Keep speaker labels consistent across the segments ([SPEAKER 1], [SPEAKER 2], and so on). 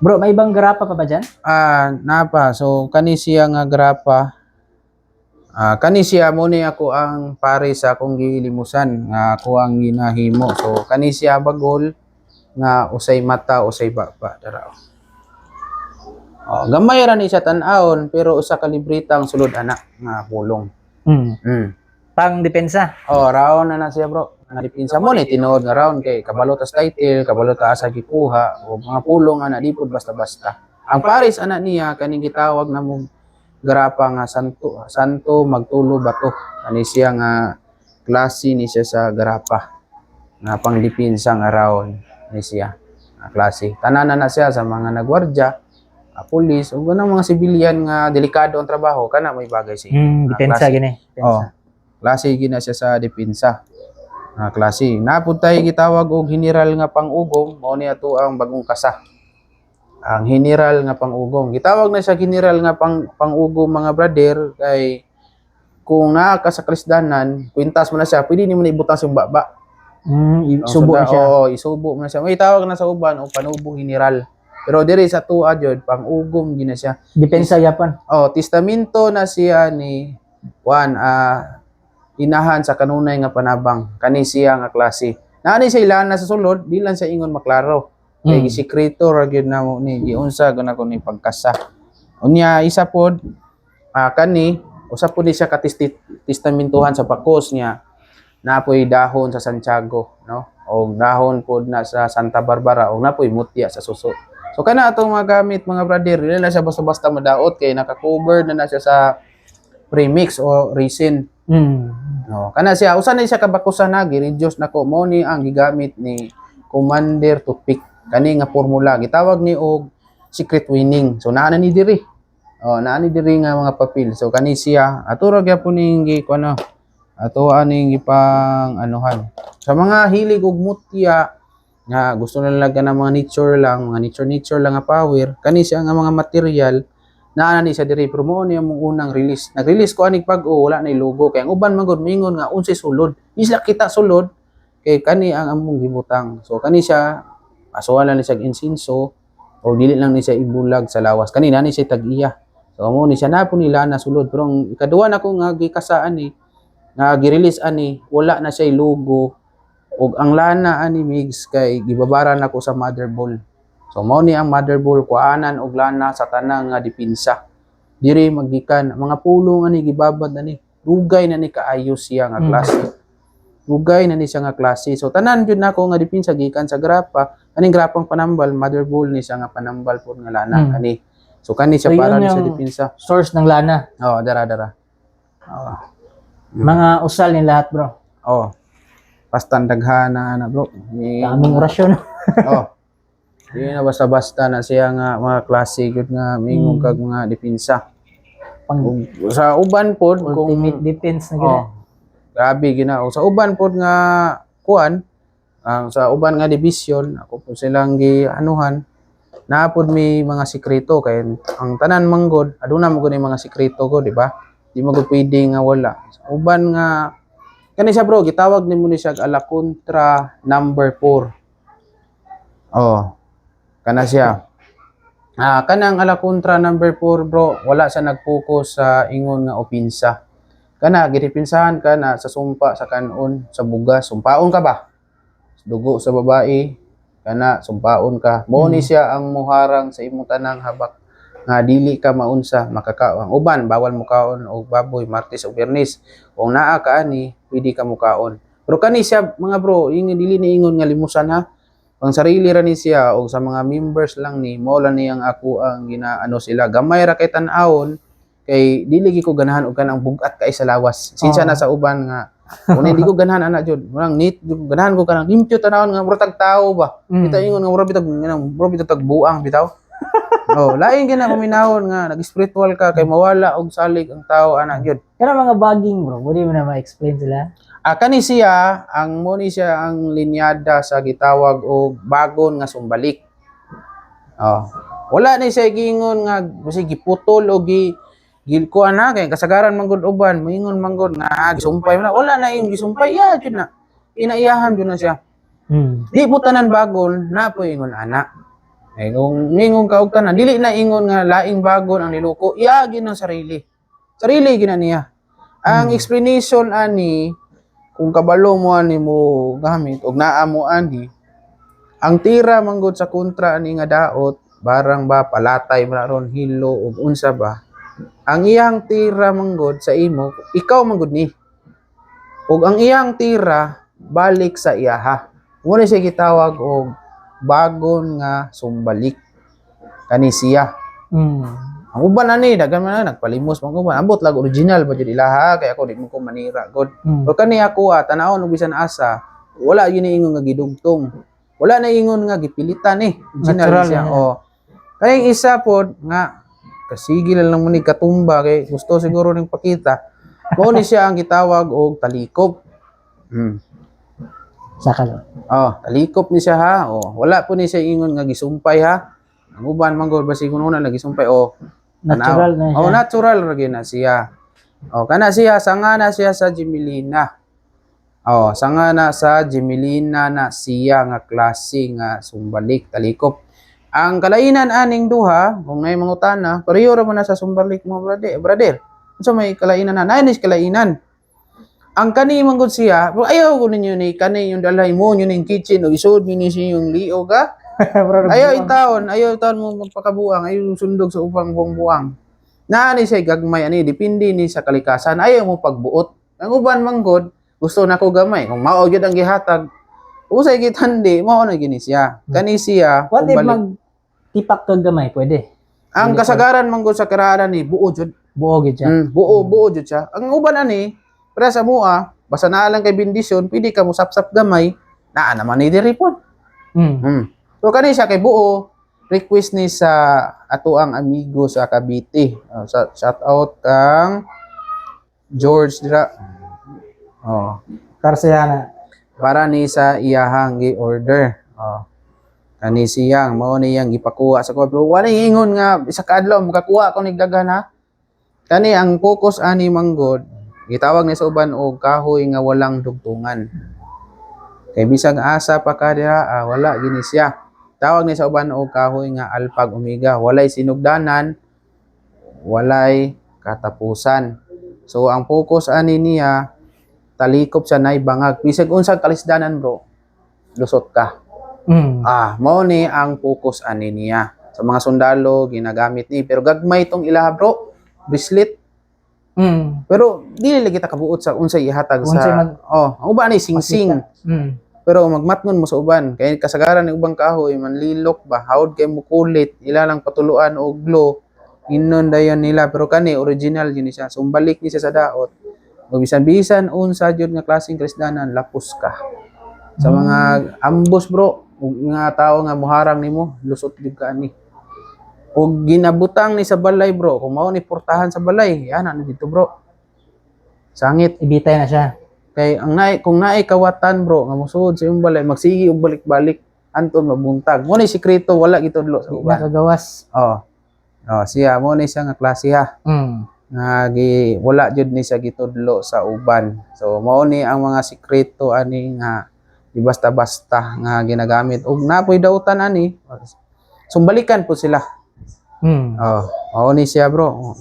[SPEAKER 1] Bro, may ibang grapa pa ba dyan?
[SPEAKER 2] Napa. So kani siya nga grapa. Kani siya mo ni ako ang pare sa akong gilimusan nga ako ang ginahimo. So kani siya bagol nga usay mata usay baba dara. Gamay ra ni siya tan-awon pero usa ka libritang sulod anak nga pulong.
[SPEAKER 1] Pang depensa.
[SPEAKER 2] Raon na siya bro. Nadipinsa mo ni tinuod nga round kay kabalo tas title, kabalo ta asa gikuha o mga pulong ana di pud basta-basta. Ang pares ana niya kaning gitawag na mo grapa nga santo magtulo bato. Ani siya nga klase ni siya sa grapa nga pangdipinsa nga round ni siya. Nga klase. Tanan na siya sa mga nagwardya, pulis o ganang mga sibilyan nga delikado ang trabaho kana may bagay siya.
[SPEAKER 1] Depensa gini.
[SPEAKER 2] Klase gina siya sa depensa. Klase. Napud tayo gitawag og general nga pang-ugong, mao ni ato ang bagong kasa. Ang general nga pang-ugong. Gitawag na siya general nga pang-ugong mga brother kay kung naa ka sa krisdanan, kwintas mo na siya, pwede nimo na ibutang sa baba.
[SPEAKER 1] Isubo na siya.
[SPEAKER 2] Isubo mo na siya. May tawag na sa uban o panubong general. Pero diri sa tuwa jud pang-ugong gina siya.
[SPEAKER 1] Depensa yapon.
[SPEAKER 2] Testamento na siya ni Juan inahan sa kanunay nga panabang kani siya nga klase. Naani siya ilan na sa sulod, di lang siya ingon maklaro. Kay gisekreto ra gyud namo ni giunsa guna ko ni pagkasa. Unya isa pod kani usa pod ni siya testamentuhan sa pakos niya. Napoy dahon sa Santiago, no? O dahon pod na sa Santa Barbara o napoy mutya sa suso. So kana atong mga gamit mga brother, dili na siya basta-basta madaot kay naka-cover na siya sa premix o resin. Kana siya usa na siya kabakusan na gi-reduce nako mo ni ang gigamit ni Commander Toothpick kani nga formula gitawag ni og secret winning. So naa ni diri. Naa ni diri nga mga papel. So kani siya ato ra gyapon ning kuno. Ato aning gipang anuhan. Sa mga hilig og mutya nga gusto na lang ng mga nature lang nga power, kani siya nga mga material naa ni siya diri pero mo ni among unang release. Nag-release ko anig pag-o wala na logo kay ang uban man gud mingon nga unsay sulod. Isla kita sulod kay kani ang among gibutang. So kani siya asuhan ni siya insinso o dili lang ni siya ibulag sa lawas. Kani na ni siya tag-iya. So mo ni siya na po nila na sulod pero ang ikaduha nako nga gikasaan ni nga gi-release ani wala na siya logo ug ang lana ani mix kay gibabaran nako sa mother ball. So mao ni ang mother ball kuanan og lana sa tanang nga depensa. Diri magikan mga pulong ani gibabad ani. Dugay na ni kaayo siya nga klase. Dugay na ni siya nga klase. So tanan jud nako nga depensa gikan sa grapa, aning grapang panambal, mother ball ni siya nga panambal pod nga lana ani. So kani siya para ni sa depensa.
[SPEAKER 1] Source ng lana.
[SPEAKER 2] Dara.
[SPEAKER 1] Mga usal ni lahat, bro.
[SPEAKER 2] Pastandaghan na bro.
[SPEAKER 1] Daming orasyon.
[SPEAKER 2] Di na basta-basta na siya nga mga klase gud nga mingon kag mga depensa. Sa uban pod kung
[SPEAKER 1] ultimate defense na gina.
[SPEAKER 2] Grabe gina. Sa uban pod nga kuan ang sa uban nga division ako po silang gianuhan naapod may mga sikreto kay ang tanan manggod aduna mo gud mga sikreto ko di ba? Di mo gud pwede nga wala. Sa uban nga kani siya bro gitawag nimo ni siya Alacontra number 4. Kana siya. Kanang Alacontra number 4 bro, wala siya nag-focus sa ingon nga opinsa. Kana gidipinsahan ka na sa sumpa sa kanon, sa bugas, sumpaon ka ba? Dugo sa babae, kana sumpaon ka. Mao ni siya ang muharang sa imong tanang habak nga dili ka maunsa makakaon. Uban bawal mo kaon og baboy Martes ug Biyernes. Kung naa ka ani, pwede ka mo kaon. Pero kani siya mga bro, dili ni ingon nga limusan ha. Ang sarili ra ni siya o sa mga members lang ni mo lang niyang ako ang ginaano sila gamay ra kay tan-awon kay dili gi ko ganahan og kanang bugat kay sa lawas sinsa na sa uban nga kung hindi ko ganahan ana jud murang neat ganahan ko kanang limpyo tan-awon nga murag tag-tawo ba bitaw ingon nga murag bitag buang bitaw lain gina paminahon nga nag-spiritual ka kay mawala og salig ang tao ana jud
[SPEAKER 1] Pero mga baging, bro, pwede mo na ma-explain sila?
[SPEAKER 2] Kani siya, mo ni siya ang linyada sa gitawag og bagon nga sumbalik. Wala ni siya gingon nga kasi giputol o gilkuan na kay kasagaran manggod uban, moingon manggod nga gisumpay na. Wala na yung gisumpay, jud na. Inaiyahan jud na siya. Di po tanan bagon na po ingon ana. Kung ningon ka og tanan, dili na ingon nga laing bagon ang niloko, iagi ng sarili. Sarili gina niya. Ang explanation ani kung kabalo mo ani mo gamit og naa mo ani, ang tira manggod sa kontra ani nga daot, barang ba palatay man ron hilo ug unsa ba. Ang iyang tira manggod sa imo, ikaw manggod ni. Ug ang iyang tira balik sa iyaha. Muna siya gitawag og bagon nga sumbalik kani siya. Ang uban ani daghan man na nagpalimos man uban. Ambot lag original ba jud ilaha kay ako di mo ko manira god. Pero kani ako tan-awon og bisan asa, wala gyud ingon nga gidugtong. Wala na ingon nga gipilitan Original
[SPEAKER 1] Natural
[SPEAKER 2] siya.
[SPEAKER 1] na.
[SPEAKER 2] Oh. Kay isa pod nga kasigil lang mo ni katumba kay gusto siguro ning pakita. Mao ni siya ang gitawag og talikop.
[SPEAKER 1] Saka lang.
[SPEAKER 2] Oh, talikop ni siya ha. Oh, wala po ni siya ingon nga gisumpay ha. Ang uban manggod basig una lagi sumpay
[SPEAKER 1] Natural na siya.
[SPEAKER 2] Oh, natural ra gyud na siya. Oh, kana siya sanga na siya sa Gemelina. Oh, sanga na sa Gemelina na siya nga klase nga sumbalik talikop. Ang kalainan aning duha, kung may mangutana, pareho ra man na sa sumbalik mo brother. Unsa may kalainan na? Nanis kalainan. Ang kani manggod siya, ayaw ko ninyo ni kani yung dalay mo yun yung kitchen o isod niyo siya yung liog ha. Ayaw taon mo magpakabuang, ayaw sundog sa upang buang-buang. Naani siya gagmay ani, depende ni sa kalikasan, ayaw mo pagbuot. Ang uban manggod, gusto na ko gamay. Kung mao gyud ang gihatag, usay gitandi, mao na gini siya. Kani siya,
[SPEAKER 1] What if
[SPEAKER 2] kumbalik.
[SPEAKER 1] magtipak kag gamay? Pwede.
[SPEAKER 2] Ang kasagaran manggod sa karaanan ni buo jud.
[SPEAKER 1] Buo gid siya.
[SPEAKER 2] Buo jud siya. Ang uban ani, para sa mua, basta naa lang kay bendisyon, pwede ka mo sapsap gamay, naa naman ni diri po. So kani siya kay buo, request ni sa ato ang amigo sa Cavite. Shout out kang George dira. Oh,
[SPEAKER 1] Para siya na.
[SPEAKER 2] para ni sa iyahang gi-order. Oh. Kani siyang mao niyang gipakuha sa ko. Pero wala ingon nga isa ka adlaw makakuha ko nig daghan ha. Kani ang focus ani manggod, gitawag ni sa uban og kahoy nga walang dugtungan. Kay bisag asa pa ka diha, wala gini siya. Tawag ni sa uban og kahoy nga alpag omega, walay sinugdanan, walay katapusan. So ang focus ani niya talikop sa nay bangag. Bisag unsang kalisdanan bro, lusot ka. Mao ni ang focus ani niya. Sa mga sundalo ginagamit ni pero gagmay tong ilaha bro, bracelet. Pero dili lagi ta kabuot sa unsay ihatag sa ang uban ni singsing. Pero magmatngon mo sa uban kay kasagaran ng ubang kahoy manlilok ba hawd kay mo kulit ila lang patuluan og glow inon dayon nila pero kani original yun siya sumbalik ni siya sa daot ug bisan unsa jud nga klaseng krisdanan lapos ka sa mga ambos bro ug mga tawo nga muharang nimo lusot jud ka ani ug ginabutang ni sa balay bro kung mao ni portahan sa balay ana na dito bro sangit
[SPEAKER 1] Ibitay na siya.
[SPEAKER 2] kay ang kung naay kawatan bro nga mosuod sa imong balay magsigi og balik-balik anton mabuntag mo ni sikreto wala gitudlo sa uban
[SPEAKER 1] Nakagawas.
[SPEAKER 2] siya mo ni siya nga klase ha nga wala jud ni siya gitudlo sa uban so mao ni ang mga sikreto ani nga di basta-basta nga ginagamit ug napoy dautan ani sumbalikan po sila mao ni siya bro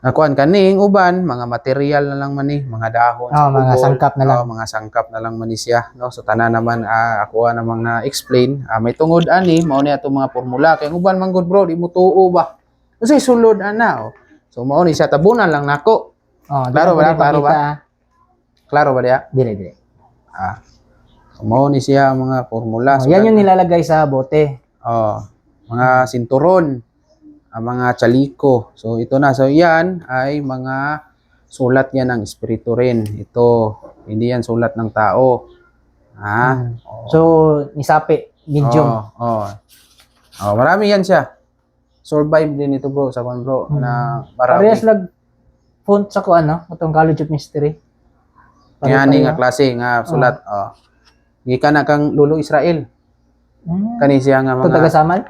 [SPEAKER 2] nakuan kaning uban mga material na lang man ni mga dahon
[SPEAKER 1] Mga sangkap na lang.
[SPEAKER 2] mga sangkap na lang man ni siya no so tanan naman ako namang na explain may tungod ani mao ni ato mga formula kay uban man gud bro di mo tuo ba kasi sulod ana so mao ni siya tabunan lang nako klaro ba klaro ba dia
[SPEAKER 1] Dire.
[SPEAKER 2] so, mao ni siya ang mga formula so,
[SPEAKER 1] Yan yung nilalagay sa bote.
[SPEAKER 2] mga sinturon ang mga chaliko. So ito na. So yan ay mga sulat yan ng espiritu rin. Ito, hindi yan sulat ng tao.
[SPEAKER 1] So, nisapi, medium.
[SPEAKER 2] Marami yan siya. Survive din ito bro, sa bro. Na marami.
[SPEAKER 1] Parehas lag font sa kuan no, itong College of Mystery.
[SPEAKER 2] Yan nga klase nga sulat. Gikan na kang Lulo Israel. Kani siya nga
[SPEAKER 1] Ito
[SPEAKER 2] mga
[SPEAKER 1] taga-Samal?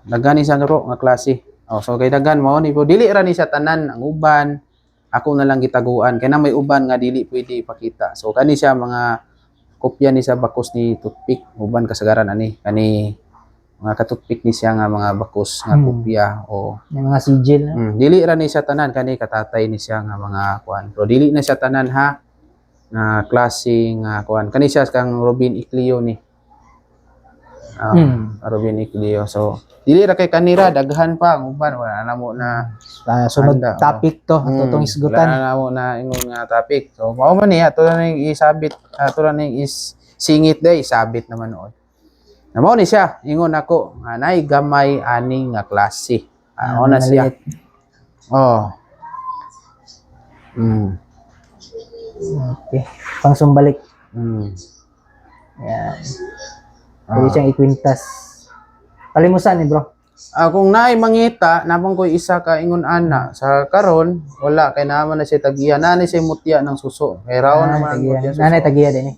[SPEAKER 2] daghan ni siya bro nga klase. So kay daghan mo ni bro dili ra ni siya tanan ang uban. Ako na lang gitaguan kay na may uban nga dili pwede ipakita. So kani siya mga kopya ni sa bakos ni toothpick uban kasagaran ani kani mga katutpick ni siya nga mga bakos nga kopya o
[SPEAKER 1] Yung mga sigil.
[SPEAKER 2] dili ra ni siya tanan kani katatay ni siya nga mga kuan pero dili na siya tanan ha nga klase nga kuan kani siya kang Robin Iclio ni Robin Iclio so dili ra kay kanira daghan pa ang uban wala na mo na
[SPEAKER 1] Sunod
[SPEAKER 2] handa,
[SPEAKER 1] topic to. Tutong isgutan.
[SPEAKER 2] wala na mo na ingon nga topic so mao man ni ato na ning isabit ato na ning singit day isabit naman noon na mao ni siya ingon ako nga nay gamay ani nga klase na siya
[SPEAKER 1] Maliit.
[SPEAKER 2] oh
[SPEAKER 1] Okay. Pangsumbalik. Yan. Pwede siyang ikwintas. Kalimusan ni bro.
[SPEAKER 2] Kung naay mangita, napang ko isa ka ingon ana sa karon wala kay naman na siya tagiya nani siya mutya ng suso kay raon naman ang mutya suso
[SPEAKER 1] Nanay tagiya din eh.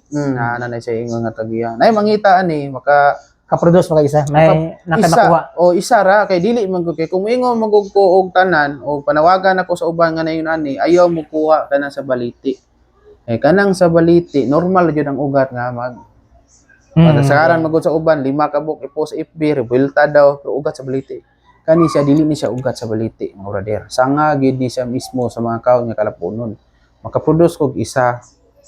[SPEAKER 2] nanay siya ingon nga tagiya naay mangita ani maka
[SPEAKER 1] Kaproduce mo isa. May nakanakuha.
[SPEAKER 2] isa ra kay dili man ko kay kung ingon magug ko og tanan o panawagan ako sa uban nga nayon ani ayaw mo kuha kanang sa baliti kanang sa baliti normal jud ang ugat nga mag Kasagaran magud sa uban 5 ka book i-post FB rebuelta daw pero ugat sa baliti kani siya dili ni siya ugat sa baliti mga brother sanga gid ni siya mismo sa mga kaon nga kalapunon makaproduce kog isa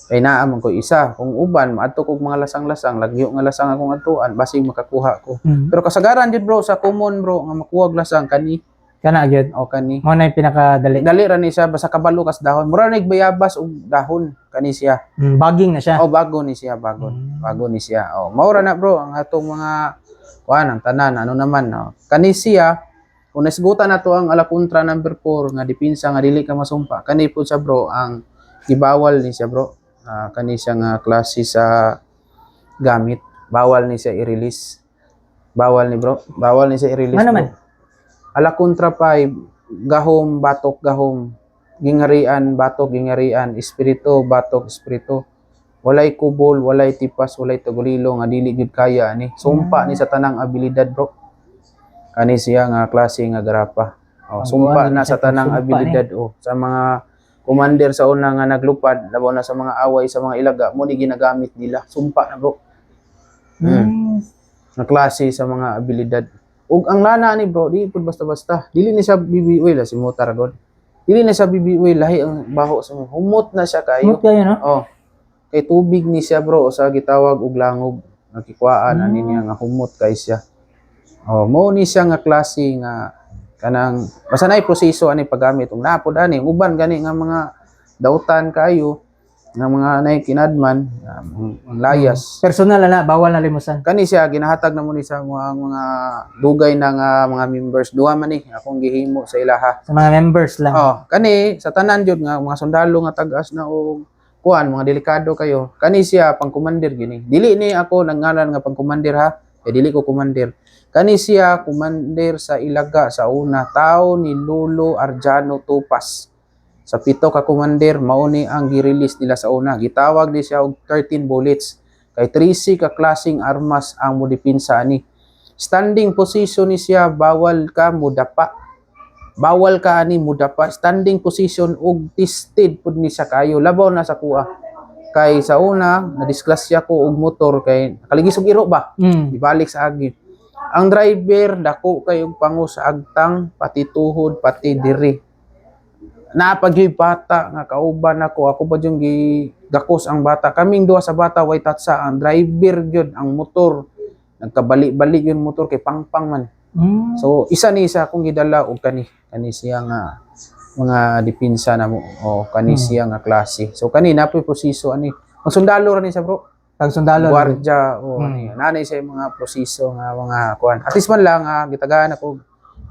[SPEAKER 2] kay naa man ko isa kung uban maadto kog mga lasang-lasang lagyo nga lasang akong atuan basig makakuha ko pero kasagaran jud bro sa common bro nga makuha og lasang kani
[SPEAKER 1] Kana gyud.
[SPEAKER 2] o kani
[SPEAKER 1] Mo na yung pinakadali.
[SPEAKER 2] dali ra ni siya basta kabalo kas dahon mura nig bayabas og dahon kani siya
[SPEAKER 1] Baging na siya.
[SPEAKER 2] bago ni siya bago ni siya maura na bro ang atong mga kuan ang tanan ano naman kani siya kung nasgutan nato ang alakontra number 4 nga depensa nga dili ka masumpa kani po siya bro ang gibawal ni siya bro kani siya nga klase sa gamit bawal ni siya i-release bawal ni siya i-release
[SPEAKER 1] Ano man?
[SPEAKER 2] alakontra 5 gahom batok gahom gingarian batok gingarian espiritu batok espiritu walay kubol walay tipas walay tagulilo nga dili gid kaya ni sumpa ni sa tanang abilidad bro kani siya nga klase nga garapa sumpa na sa tanang abilidad sa mga commander sa una nga naglupad labaw na sa mga away sa mga ilaga mo ni ginagamit nila sumpa na bro nga klase sa mga abilidad ug ang lana ni bro di pud basta-basta dili ni siya BBoil si motor god dili na siya BBoil lahi ang baho sa humot na siya kayo
[SPEAKER 1] Humot kayo no?
[SPEAKER 2] kay tubig ni siya bro sa gitawag og langog nakikwaan ani niya nga humot kay siya mao ni siya nga klase nga kanang basta nay proseso ani paggamit ug napod ani uban gani nga mga dautan kayo nga mga nay kinadman ang layas
[SPEAKER 1] Personal na bawal na limusan.
[SPEAKER 2] kani siya ginahatag na mo ni sa mga dugay na nga mga members duha man ni akong gihimo sa ilaha
[SPEAKER 1] Sa mga members lang.
[SPEAKER 2] kani sa tanan jud nga mga sundalo nga tag-as na og kuan mga delikado kayo kani siya pang commander gini dili ni ako nangalan nga pang commander ha dili ko commander kani siya commander sa Ilaga sa una tao ni Lolo Arjano Tupas sa 7 ka commander mao ni ang gi-release nila sa una gitawag ni siya og 13 bullets kay 13 ka klaseng armas ang modepinsa ani standing position ni siya bawal ka mudapa ani mudapa standing position ug tested pud ni siya kayo labaw na sa kuha kay sa una na-disgrasya ko og motor kay nakaligis og iro ba ibalik sa agi ang driver dako kay og pango sa agtang pati tuhod pati diri napagyoy bata nga kauban ako ba yung gakos ang bata kaming duha sa bata way tatsa ang driver gyud ang motor nagkabali-bali yung motor kay pangpang man so isa ni sa akong gidala og kani siya nga mga depensa na mo kani siya nga klase so kani napoy proseso ani ang sundalo ra ni sa bro
[SPEAKER 1] Tag sundalo.
[SPEAKER 2] Guardia ani nanay sa mga proseso nga mga kuan at least man lang gitagaan ako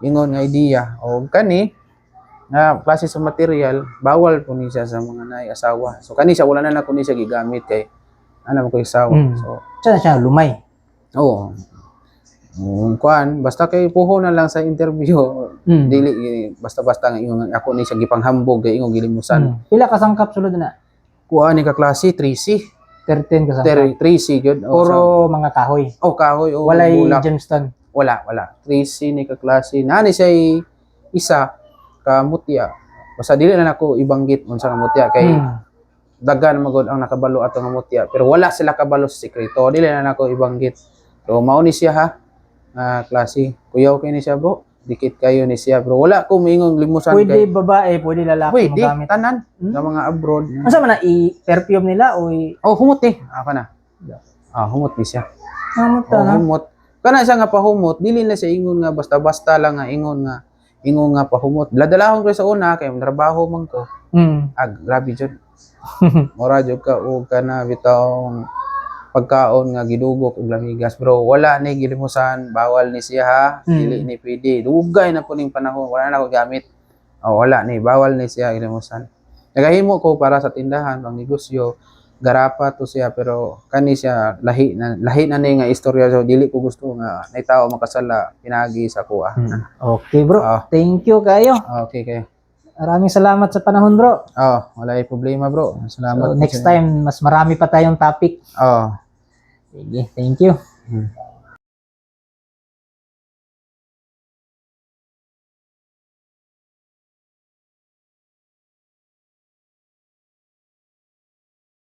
[SPEAKER 2] ingon nga idea o kani nga klase sa material bawal po ni siya sa mga nay asawa so kani siya wala na ko ni siya gigamit kay ana mo ko asawa so
[SPEAKER 1] siya lumay.
[SPEAKER 2] kuan basta kay puho na lang sa interview dili basta-basta nga ingon ako ni siya gipanghambog kay ingon gilimusan
[SPEAKER 1] Pila ka sangkap sulod na?
[SPEAKER 2] kuan ni ka klase 3C
[SPEAKER 1] 13 ka sangkap.
[SPEAKER 2] 3C gyud
[SPEAKER 1] Puro mga kahoy.
[SPEAKER 2] kahoy
[SPEAKER 1] Walay
[SPEAKER 2] bulak.
[SPEAKER 1] gemstone.
[SPEAKER 2] wala 3C ni ka klase nani siya isa ka mutya basta dili na nako ibanggit unsa nga mutya kay dagan magod ang nakabalo ato nga mutya pero wala sila kabalo sa sekreto dili na nako ibanggit. So mao ni siya ha. Klase. Kuyaw kay ni siya bro. Dikit kayo ni siya bro. Wala ko moingong limusan
[SPEAKER 1] Pwede
[SPEAKER 2] kay.
[SPEAKER 1] babae, pwede lalaki
[SPEAKER 2] Pwede
[SPEAKER 1] magamit.
[SPEAKER 2] tanan sa mga abroad.
[SPEAKER 1] Asa man na i-perfume nila o
[SPEAKER 2] Oh, humot eh. Ako na. Humot ni siya.
[SPEAKER 1] ano ta na?
[SPEAKER 2] Humot. Kana siya nga pahumot, dili na siya ingon nga basta-basta lang nga ingon nga pahumot. Ladalahon ko sa una kay trabaho man ko. Grabe jud. Mura jud ka og kana bitaw pagkaon nga gidugok og lamigas bro. Wala ni gilimusan, bawal ni siya ha. Dili ni pwede. Dugay na po ning panahon, wala na ko gamit. Wala ni bawal ni siya gilimusan. Nagahimo ko para sa tindahan, pang negosyo. Garapa to siya pero kani siya lahi na ni nga istorya so dili ko gusto nga nay tao makasala pinagi sa kuha.
[SPEAKER 1] Okay bro, thank you kayo.
[SPEAKER 2] Okay kay.
[SPEAKER 1] Maraming salamat sa panahon bro.
[SPEAKER 2] Wala problema bro. Salamat.
[SPEAKER 1] So, next time mas marami pa tayong topic.
[SPEAKER 2] Oh.
[SPEAKER 1] Sige, thank you.